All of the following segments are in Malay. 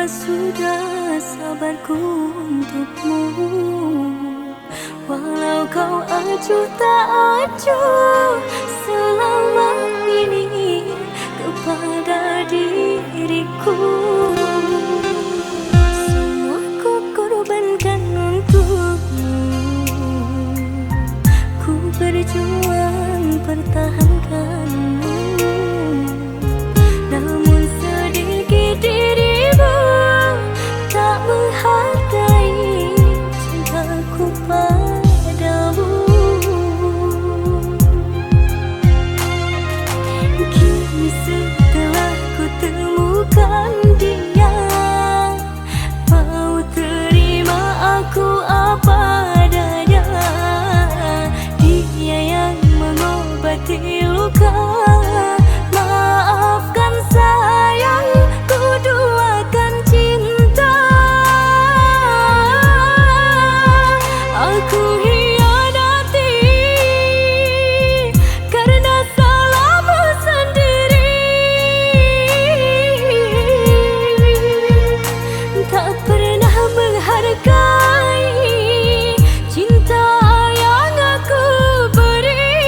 sudah sabarku untukmu. Walau kau acuh tak acuh selama ini kepada diriku. Semua ku korbankan untukmu. Ku berjuang pertahankanmu. Namun sedikit dirimu tak menghargai cintaku padamu. Kini setelah ku temukan dia, mau terima aku apa adanya. Dia yang mengobati luka. Maafkan sayang, ku duakan cinta. Aku hianati karena salahmu sendiri. Tak pernah menghargai cinta yang aku beri.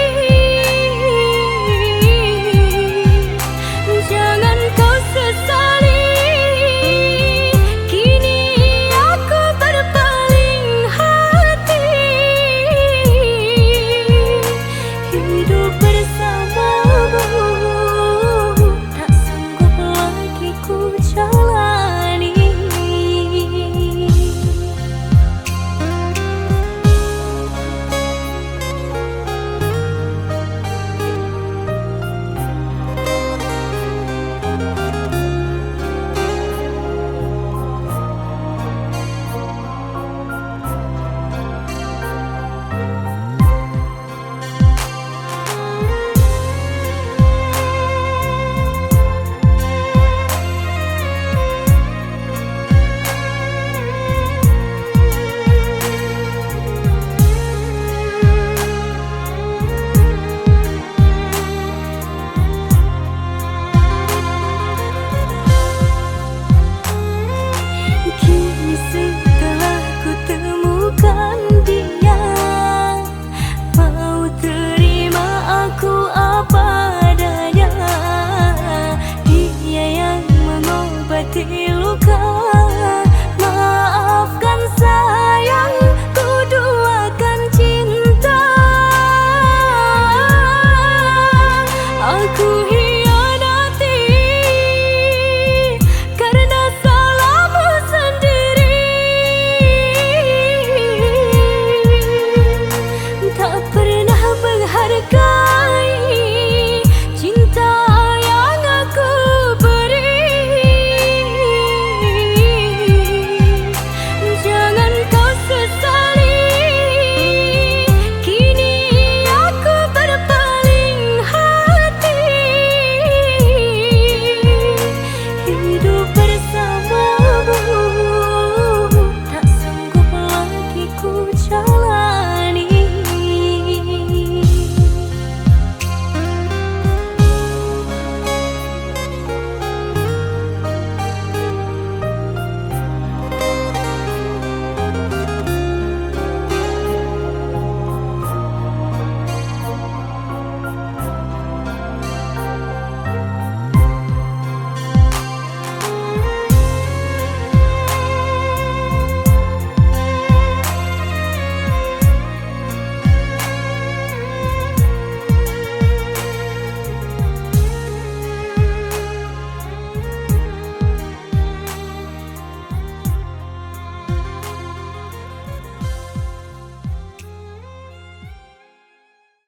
Jangan kau sesali, kini aku berpaling hati. Hidup bersamamu tak sanggup lagi ku jalani. Kini setelah ku temukan dia, mau terima aku apa adanya. Dia yang mengobati luka.